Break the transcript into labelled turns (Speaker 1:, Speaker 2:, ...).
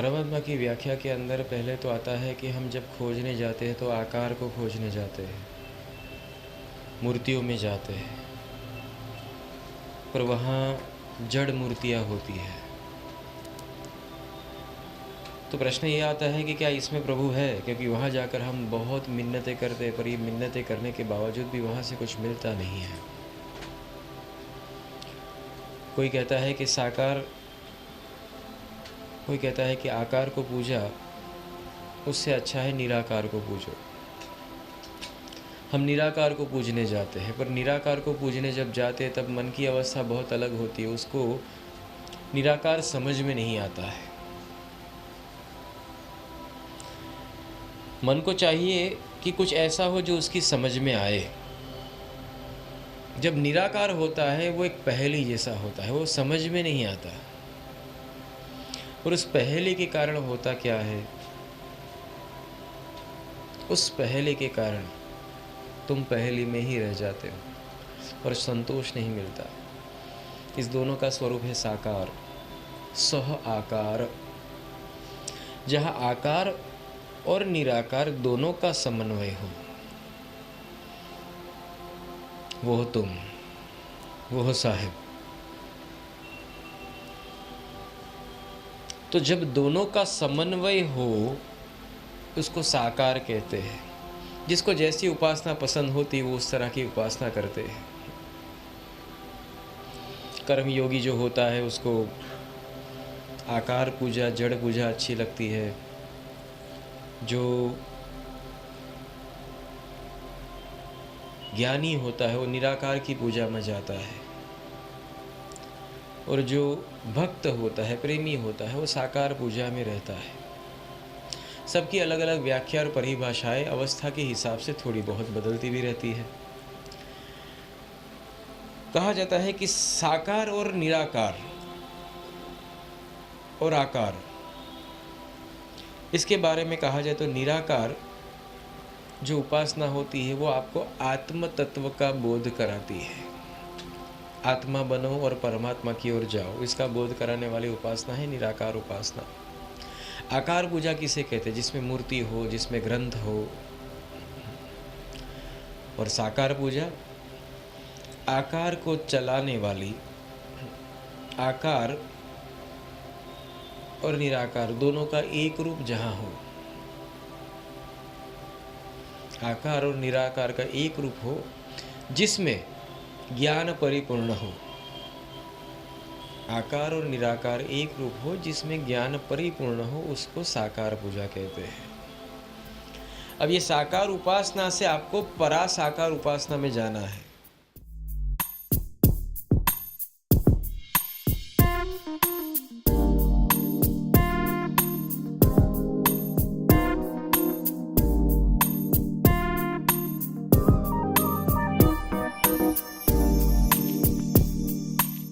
Speaker 1: परमात्मा की व्याख्या के अंदर पहले तो आता है कि हम जब खोजने जाते हैं तो आकार को खोजने जाते हैं, मूर्तियों में जाते हैं, पर वहाँ जड़ मूर्तियाँ होती है। तो प्रश्न ये आता है कि क्या इसमें प्रभु है? क्योंकि वहाँ जाकर हम बहुत मिन्नतें करते हैं, पर ये मिन्नतें करने के बावजूद भी वहाँ से कुछ मिलता नहीं है। कोई कहता है कि साकार, कोई कहता है कि आकार को पूजा, उससे अच्छा है निराकार को पूजो। हम निराकार को पूजने जाते हैं, पर निराकार को पूजने जब जाते हैं तब मन की अवस्था बहुत अलग होती है, उसको निराकार समझ में नहीं आता है। मन को चाहिए कि कुछ ऐसा हो जो उसकी समझ में आए। जब निराकार होता है वो एक पहेली जैसा होता है, वो समझ में नहीं आता। और उस पहेली के कारण होता क्या है? उस पहेली के कारण तुम पहेली में ही रह जाते हो और संतोष नहीं मिलता। इस दोनों का स्वरूप है साकार, सह आकार। जहाँ आकार और निराकार दोनों का समन्वय हो, वो हो तुम, वो हो साहिब। तो जब दोनों का समन्वय हो उसको साकार कहते हैं। जिसको जैसी उपासना पसंद होती है वो उस तरह की उपासना करते हैं। कर्म योगी जो होता है उसको आकार पूजा, जड़ पूजा अच्छी लगती है। जो ज्ञानी होता है वो निराकार की पूजा में जाता है, और जो भक्त होता है, प्रेमी होता है, वो साकार पूजा में रहता है। सबकी अलग अलग व्याख्या और परिभाषाएं अवस्था के हिसाब से थोड़ी बहुत बदलती भी रहती है। कहा जाता है कि साकार और निराकार और आकार, इसके बारे में कहा जाए तो निराकार जो उपासना होती है वो आपको आत्म तत्व का बोध कराती है। आत्मा बनो और परमात्मा की ओर जाओ, इसका बोध कराने वाली उपासना है निराकार उपासना। आकार पूजा किसे कहते हैं? जिसमें मूर्ति हो, जिसमें ग्रंथ हो। और साकार पूजा आकार को चलाने वाली, आकार और निराकार दोनों का एक रूप जहां हो, आकार और निराकार का एक रूप हो जिसमें ज्ञान परिपूर्ण हो। आकार और निराकार एक रूप हो जिसमें ज्ञान परिपूर्ण हो, उसको साकार पूजा कहते हैं। अब ये साकार उपासना से आपको परासाकार उपासना में जाना है।